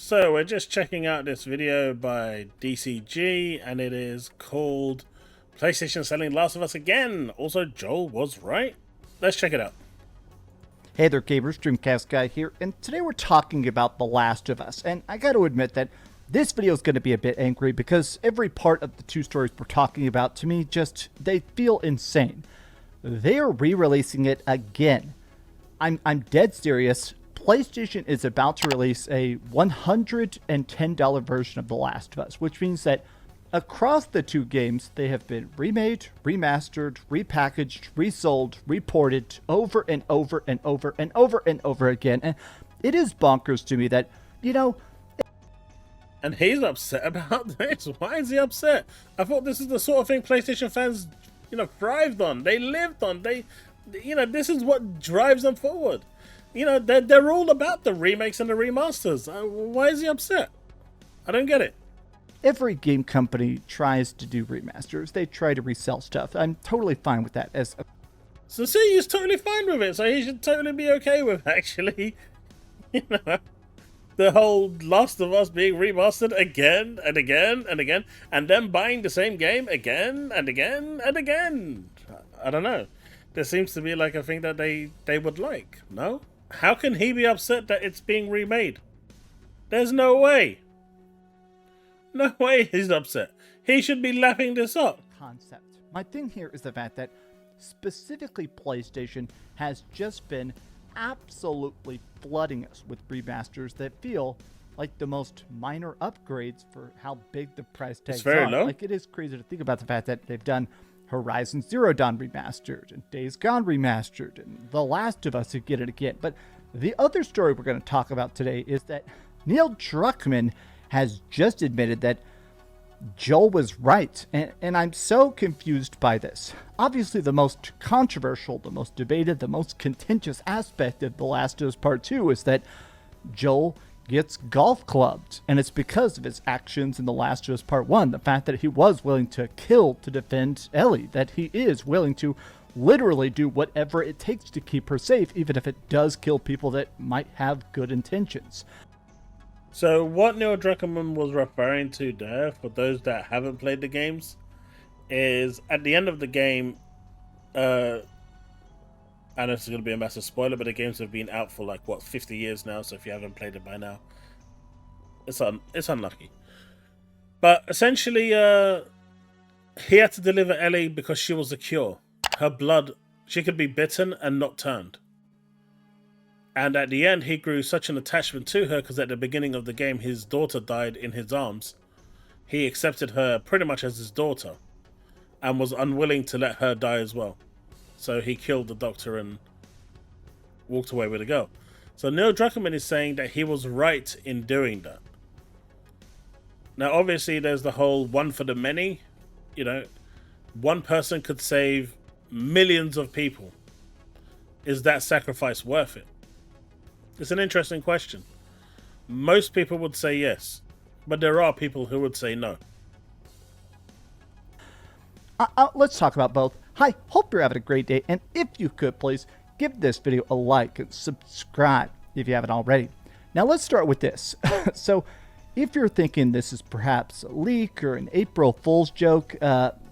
So we're just checking out this video by DCG, and it is called PlayStation selling Last of Us again. Also, Joel was right. Let's check it out. Hey there gamers, Dreamcast Guy here, and today we're talking about The Last of Us, and I gotta admit that this video is going to be a bit angry because every part of the two stories we're talking about, to me, they feel insane. They are re-releasing it again. I'm dead serious. PlayStation is about to release a $110 version of The Last of Us, which means that across the two games, they have been remade, remastered, repackaged, resold, reported over and over and over and over and over again. And it is bonkers to me that, And he's upset about this. Why is he upset? I thought this is the sort of thing PlayStation fans, thrived on. They lived on. This is what drives them forward. They're all about the remakes and the remasters. Why is he upset? I don't get it. Every game company tries to do remasters. They try to resell stuff. I'm totally fine with that. So see, he's totally fine with it. So he should totally be okay with actually, the whole Last of Us being remastered again and again and again, and then buying the same game again and again and again. I don't know. There seems to be like a thing that they would like. No? How can he be upset that it's being remade? There's no way. No way he's upset. He should be lapping this up. Concept. My thing here is the fact that specifically PlayStation has just been absolutely flooding us with remasters that feel like the most minor upgrades for how big the price tags It's very are. low. Like, it is crazy to think about the fact that they've done Horizon Zero Dawn remastered and Days Gone remastered and The Last of Us again and again. But the other story we're going to talk about today is that Neil Druckmann has just admitted that Joel was right, and I'm so confused by this. Obviously, the most controversial, the most debated, the most contentious aspect of The Last of Us Part 2 is that Joel gets golf clubbed, and it's because of his actions in The Last of Us Part 1. The fact that he was willing to kill to defend Ellie, that he is willing to literally do whatever it takes to keep her safe, even if it does kill people that might have good intentions. So what Neil Druckmann was referring to there, for those that haven't played the games, is at the end of the game, and this is going to be a massive spoiler, but the games have been out for 50 years now, so if you haven't played it by now, it's unlucky. But essentially, he had to deliver Ellie because she was the cure. Her blood, she could be bitten and not turned. And at the end, he grew such an attachment to her because at the beginning of the game, his daughter died in his arms. He accepted her pretty much as his daughter and was unwilling to let her die as well. So he killed the doctor and walked away with the girl. So Neil Druckmann is saying that he was right in doing that. Now, obviously, there's the whole one for the many. One person could save millions of people. Is that sacrifice worth it? It's an interesting question. Most people would say yes, but there are people who would say no. Let's talk about both. Hi, hope you're having a great day, and if you could, please give this video a like and subscribe if you haven't already. Now let's start with this. So, if you're thinking this is perhaps a leak or an April Fool's joke,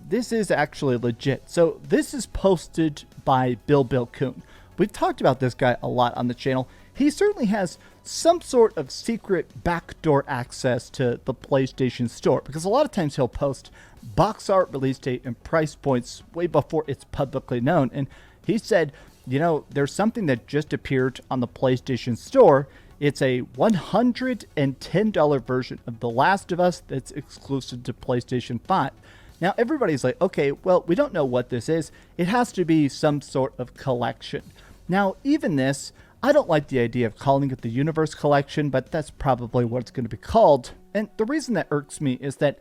this is actually legit. So this is posted by Bill Coon. We've talked about this guy a lot on the channel. He certainly has some sort of secret backdoor access to the PlayStation Store, because a lot of times he'll post box art, release date, and price points way before it's publicly known. And he said, there's something that just appeared on the PlayStation Store. It's a $110 version of The Last of Us that's exclusive to PlayStation 5. Now, everybody's like, okay, well, we don't know what this is. It has to be some sort of collection. Now, even this, I don't like the idea of calling it the Universe Collection, but that's probably what it's going to be called. And the reason that irks me is that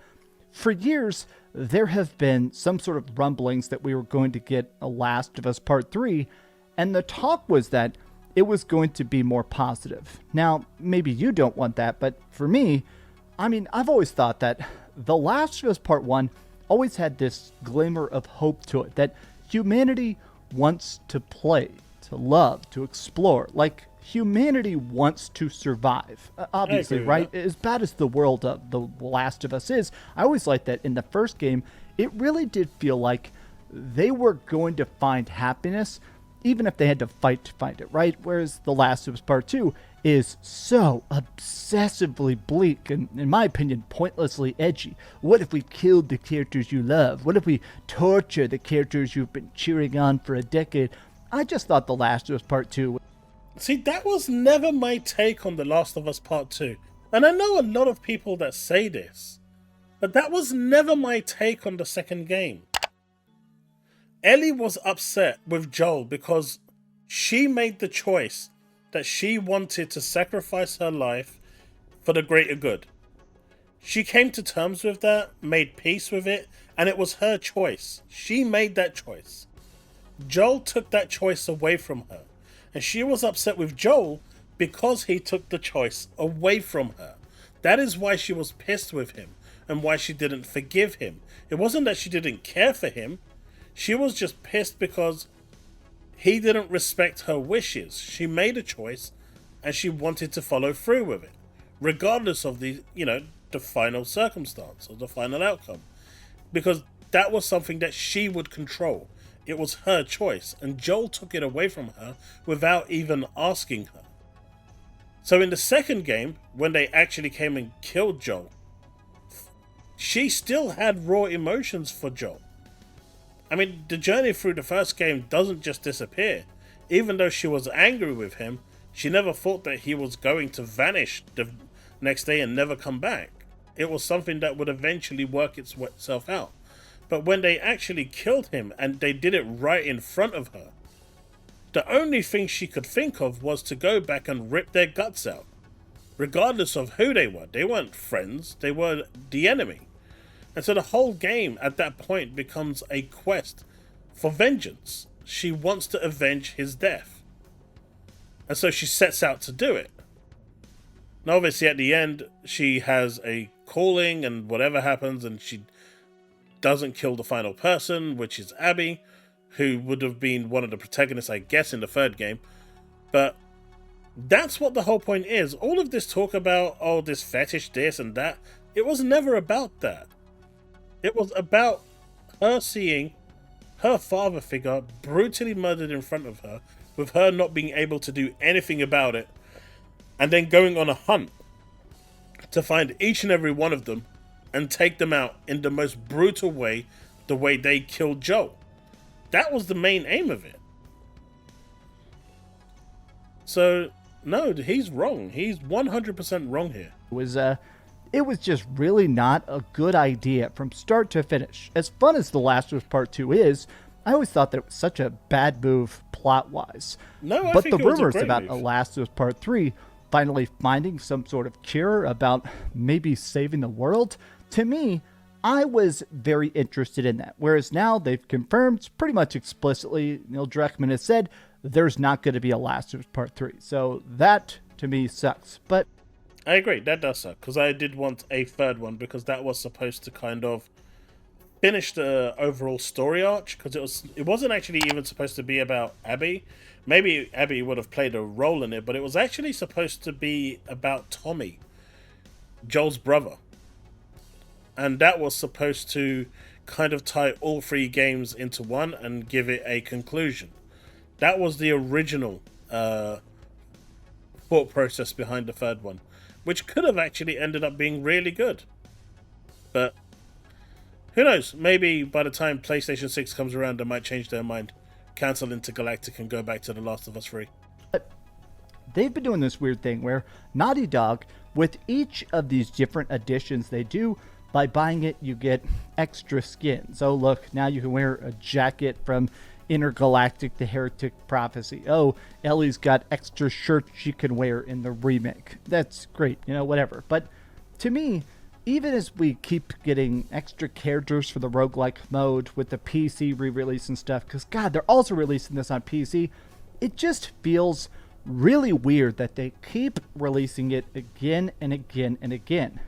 for years, there have been some sort of rumblings that we were going to get a Last of Us Part 3, and the talk was that it was going to be more positive. Now, maybe you don't want that, but for me, I've always thought that The Last of Us Part 1 always had this glimmer of hope to it, that humanity wants to play, to love, to explore, like humanity wants to survive. Obviously, agree with right? that. As bad as the world of The Last of Us is, I always like that in the first game, it really did feel like they were going to find happiness, even if they had to fight to find it, right? Whereas The Last of Us Part 2 is so obsessively bleak and, in my opinion, pointlessly edgy. What if we killed the characters you love? What if we torture the characters you've been cheering on for a decade? I just thought The Last of Us Part 2... See, that was never my take on The Last of Us Part 2. And I know a lot of people that say this, but that was never my take on the second game. Ellie was upset with Joel because she made the choice that she wanted to sacrifice her life for the greater good. She came to terms with that, made peace with it, and it was her choice. She made that choice. Joel took that choice away from her, and she was upset with Joel because he took the choice away from her. That is why she was pissed with him and why she didn't forgive him. It wasn't that she didn't care for him. She was just pissed because he didn't respect her wishes. She made a choice and she wanted to follow through with it, regardless of the final circumstance or the final outcome, because that was something that she would control. It was her choice, and Joel took it away from her without even asking her. So in the second game, when they actually came and killed Joel, she still had raw emotions for Joel. I mean, the journey through the first game doesn't just disappear. Even though she was angry with him, she never thought that he was going to vanish the next day and never come back. It was something that would eventually work itself out. But when they actually killed him, and they did it right in front of her, the only thing she could think of was to go back and rip their guts out. Regardless of who they were. They weren't friends, they were the enemy. And so the whole game at that point becomes a quest for vengeance. She wants to avenge his death. And so she sets out to do it. Now obviously at the end, she has a calling and whatever happens, and she doesn't kill the final person, which is Abby, who would have been one of the protagonists, I guess, in the third game. But that's what the whole point is. All of this talk about, oh, this fetish, this and that, it was never about that. It was about her seeing her father figure brutally murdered in front of her, with her not being able to do anything about it, and then going on a hunt to find each and every one of them and take them out in the most brutal way, the way they killed Joel. That was the main aim of it. So, no, he's wrong. He's 100% wrong here. It was just really not a good idea from start to finish. As fun as The Last of Us Part 2 is, I always thought that it was such a bad move plot-wise. No, I but think the it was a rumors great about move. The Last of Us Part 3 finally finding some sort of cure about maybe saving the world, to me, I was very interested in that. Whereas now they've confirmed pretty much explicitly, Neil Druckmann has said, there's not going to be a Last of Us Part 3. So that, to me, sucks. But I agree, that does suck, because I did want a third one, because that was supposed to kind of finish the overall story arc, because it wasn't actually even supposed to be about Abby. Maybe Abby would have played a role in it, but it was actually supposed to be about Tommy, Joel's brother. And that was supposed to kind of tie all three games into one and give it a conclusion. That was the original thought process behind the third one, which could have actually ended up being really good. But who knows? Maybe by the time PlayStation 6 comes around, they might change their mind, cancel Intergalactic, and go back to The Last of Us 3. they've been doing this weird thing where Naughty Dog, with each of these different additions they do, by buying it, you get extra skin. So look, now you can wear a jacket from Intergalactic: The Heretic Prophecy. Oh, Ellie's got extra shirts she can wear in the remake. That's great, whatever. But to me, even as we keep getting extra characters for the roguelike mode with the PC re-release and stuff, because God, they're also releasing this on PC, it just feels really weird that they keep releasing it again and again and again.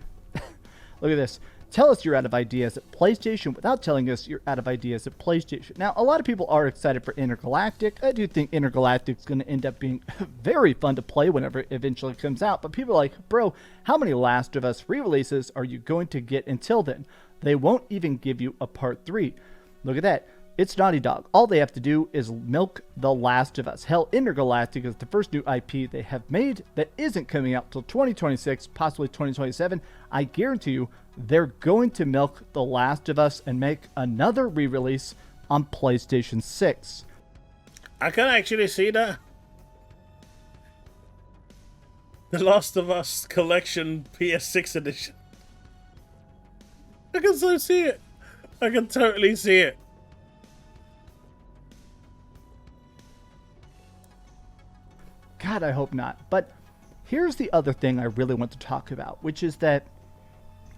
Look at this. tell us you're out of ideas at PlayStation without telling us you're out of ideas at PlayStation. Now, a lot of people are excited for Intergalactic. I do think Intergalactic is going to end up being very fun to play whenever it eventually comes out. But people are like, bro, how many Last of Us re-releases are you going to get until then? They won't even give you a part 3. Look at that. It's Naughty Dog. All they have to do is milk The Last of Us. Hell, Intergalactic is the first new IP they have made that isn't coming out till 2026, possibly 2027. I guarantee you they're going to milk The Last of Us and make another re-release on PlayStation 6. I can actually see that. The Last of Us Collection PS6 edition. I can so see it. I can totally see it. God, I hope not. But here's the other thing I really want to talk about, which is that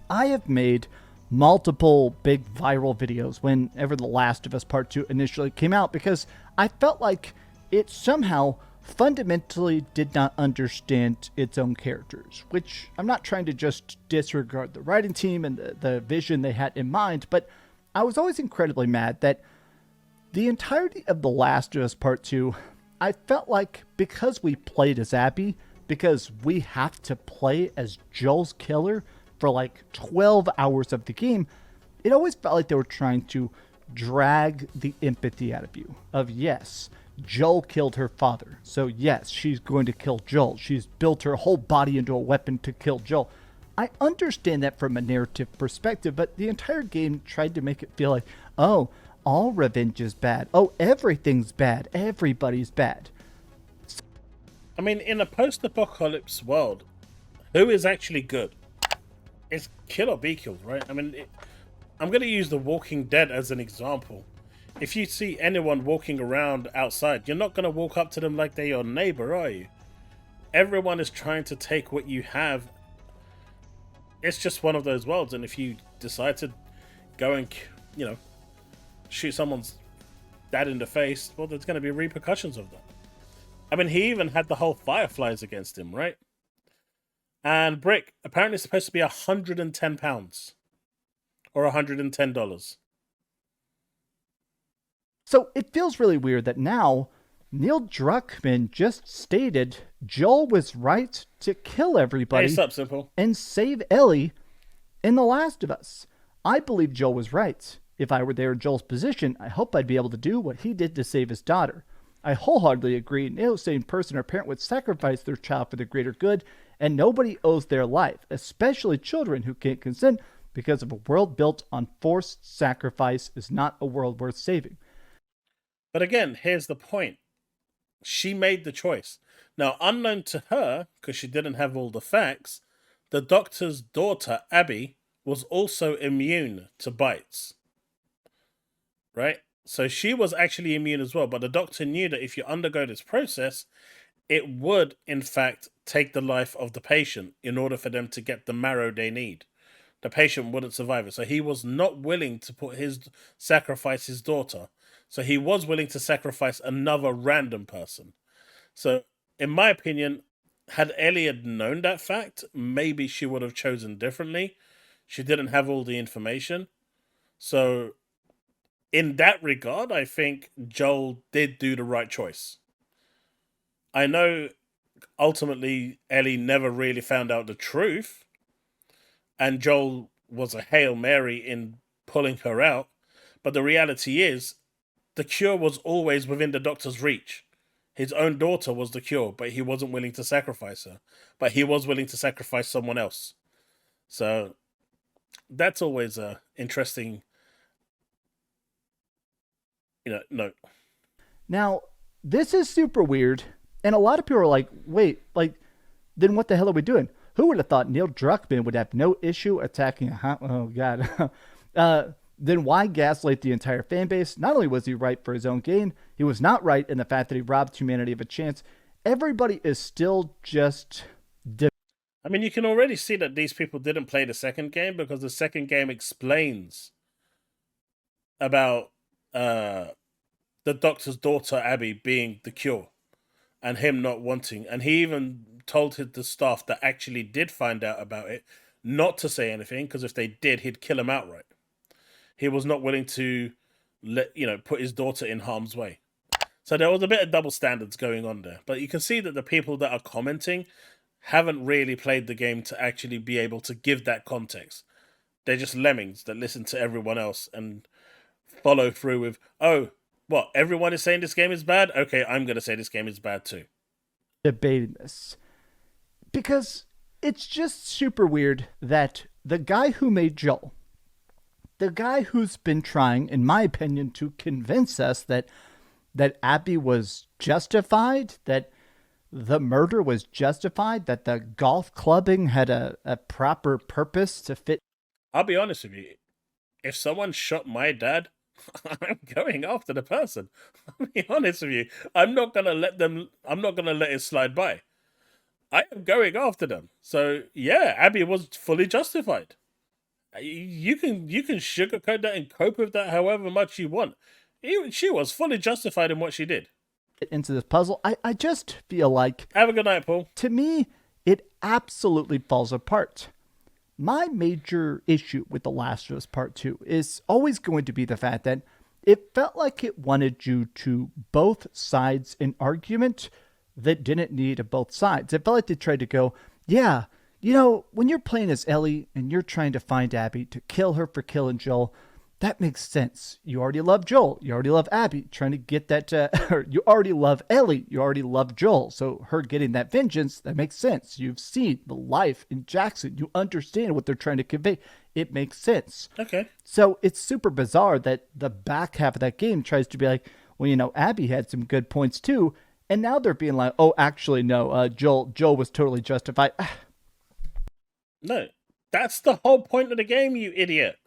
I have made multiple big viral videos whenever The Last of Us Part 2 initially came out because I felt like it somehow fundamentally did not understand its own characters, which I'm not trying to just disregard the writing team and the vision they had in mind, but I was always incredibly mad that the entirety of The Last of Us Part 2, I felt like because we played as Abby, because we have to play as Joel's killer for like 12 hours of the game, it always felt like they were trying to drag the empathy out of you. Of yes, Joel killed her father, so yes, she's going to kill Joel. She's built her whole body into a weapon to kill Joel. I understand that from a narrative perspective, but the entire game tried to make it feel like, oh, all revenge is bad. Oh, everything's bad. Everybody's bad. I mean, in a post-apocalypse world, who is actually good? It's kill or be killed, right? I mean, I'm going to use The Walking Dead as an example. If you see anyone walking around outside, you're not going to walk up to them like they're your neighbor, are you? Everyone is trying to take what you have. It's just one of those worlds, and if you decide to go and, shoot someone's dad in the face, well, there's going to be repercussions of that. I mean, he even had the whole Fireflies against him, right? And Brick, apparently it's supposed to be £110 or $110. So it feels really weird that now Neil Druckmann just stated Joel was right to kill everybody Simple. and save Ellie in The Last of Us. I believe Joel was right. If I were there in Joel's position, I hope I'd be able to do what he did to save his daughter. I wholeheartedly agree no sane person or parent would sacrifice their child for the greater good, and nobody owes their life, especially children who can't consent, because of a world built on forced sacrifice is not a world worth saving. But again, here's the point. She made the choice. Now, unknown to her, because she didn't have all the facts, the doctor's daughter, Abby, was also immune to bites. Right? So she was actually immune as well, but the doctor knew that if you undergo this process, it would, in fact, take the life of the patient in order for them to get the marrow they need. The patient wouldn't survive it. So he was not willing to sacrifice his daughter. So he was willing to sacrifice another random person. So, in my opinion, had Ellie had known that fact, maybe she would have chosen differently. She didn't have all the information. So, in that regard, I think Joel did do the right choice. I know ultimately Ellie never really found out the truth, and Joel was a Hail Mary in pulling her out, but the reality is the cure was always within the doctor's reach. His own daughter was the cure, but he wasn't willing to sacrifice her. But he was willing to sacrifice someone else. So that's always a interesting, note. Now, this is super weird, and a lot of people are like, wait, then what the hell are we doing? Who would have thought Neil Druckmann would have no issue attacking oh god. Then why gaslight the entire fan base? Not only was he right for his own gain, he was not right in the fact that he robbed humanity of a chance. Everybody is still just... I mean, you can already see that these people didn't play the second game because the second game explains about the doctor's daughter, Abby, being the cure and him not wanting. And he even told the staff that actually did find out about it not to say anything, because if they did, he'd kill him outright. He was not willing to put his daughter in harm's way. So there was a bit of double standards going on there. But you can see that the people that are commenting haven't really played the game to actually be able to give that context. They're just lemmings that listen to everyone else and follow through with, oh, what, everyone is saying this game is bad? Okay, I'm going to say this game is bad too. Debating this. Because it's just super weird that the guy who made Joel, the guy who's been trying, in my opinion, to convince us that Abby was justified, that the murder was justified, that the golf clubbing had a proper purpose to fit. I'll be honest with you. If someone shot my dad, I'm going after the person. I'll be honest with you. I'm not gonna let it slide by. I am going after them. So yeah, Abby was fully justified. You can sugarcoat that and cope with that however much you want. She was fully justified in what she did. Into this puzzle, I just feel like, have a good night, Paul. To me, it absolutely falls apart. My major issue with The Last of Us Part 2 is always going to be the fact that it felt like it wanted you to both sides an argument that didn't need both sides. It felt like they tried to go, yeah, when you're playing as Ellie and you're trying to find Abby to kill her for killing Joel, that makes sense. You already love Joel. You already love Abby. Trying to get that, you already love Ellie. You already love Joel. So her getting that vengeance, that makes sense. You've seen the life in Jackson. You understand what they're trying to convey. It makes sense. Okay. So it's super bizarre that the back half of that game tries to be like, well, Abby had some good points too. And now they're being like, oh, actually, no, Joel was totally justified. No, that's the whole point of the game, you idiot.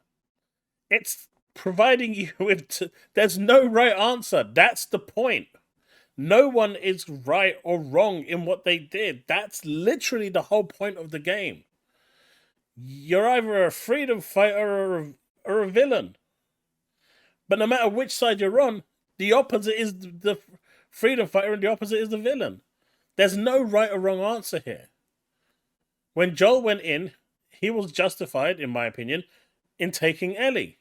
It's providing you with... there's no right answer. That's the point. No one is right or wrong in what they did. That's literally the whole point of the game. You're either a freedom fighter or a villain. But no matter which side you're on, the opposite is the freedom fighter and the opposite is the villain. There's no right or wrong answer here. When Joel went in, he was justified, in my opinion, in taking Ellie.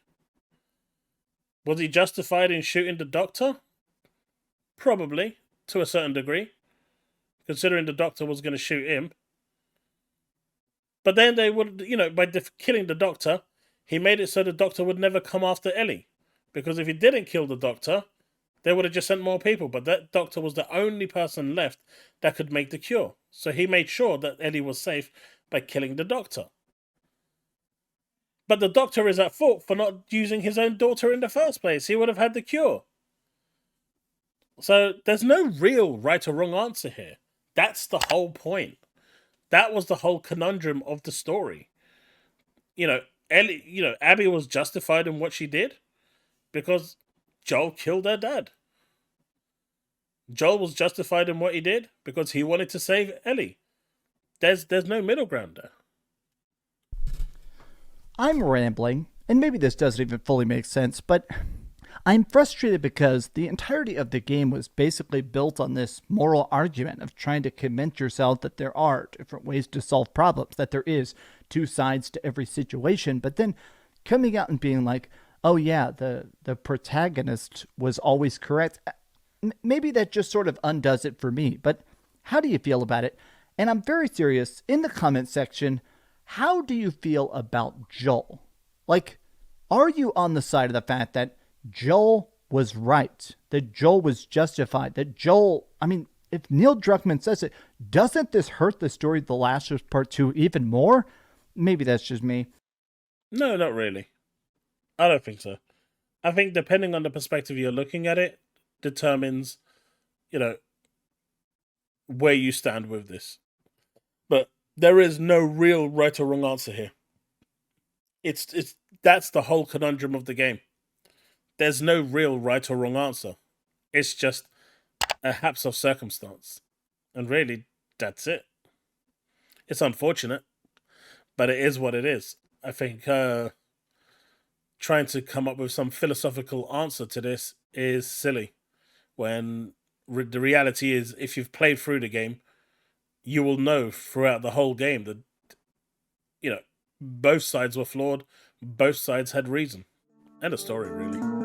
Was he justified in shooting the doctor? Probably, to a certain degree, considering the doctor was going to shoot him. But then they would, by killing the doctor, he made it so the doctor would never come after Ellie. Because if he didn't kill the doctor, they would have just sent more people. But that doctor was the only person left that could make the cure. So he made sure that Ellie was safe by killing the doctor. But the doctor is at fault for not using his own daughter in the first place. He would have had the cure. So there's no real right or wrong answer here. That's the whole point. That was the whole conundrum of the story. Ellie, Abby was justified in what she did because Joel killed her dad. Joel was justified in what he did because he wanted to save Ellie. There's no middle ground there. I'm rambling, and maybe this doesn't even fully make sense, but I'm frustrated because the entirety of the game was basically built on this moral argument of trying to convince yourself that there are different ways to solve problems, that there is two sides to every situation, but then coming out and being like, oh yeah, the protagonist was always correct. Maybe that just sort of undoes it for me, but how do you feel about it? And I'm very serious, in the comment section, how do you feel about Joel? Like, are you on the side of the fact that Joel was right, that Joel was justified, that Joel, if Neil Druckmann says it, doesn't this hurt the story of The Last of Us Part 2 even more? Maybe that's just me. No, not really. I don't think so. I think depending on the perspective you're looking at it, determines, where you stand with this. But there is no real right or wrong answer here. It's that's the whole conundrum of the game. There's no real right or wrong answer. It's just a haps of circumstance. And really, that's it. It's unfortunate, but it is what it is. I think trying to come up with some philosophical answer to this is silly. When the reality is, if you've played through the game, you will know throughout the whole game that, both sides were flawed, both sides had reason. And a story, really.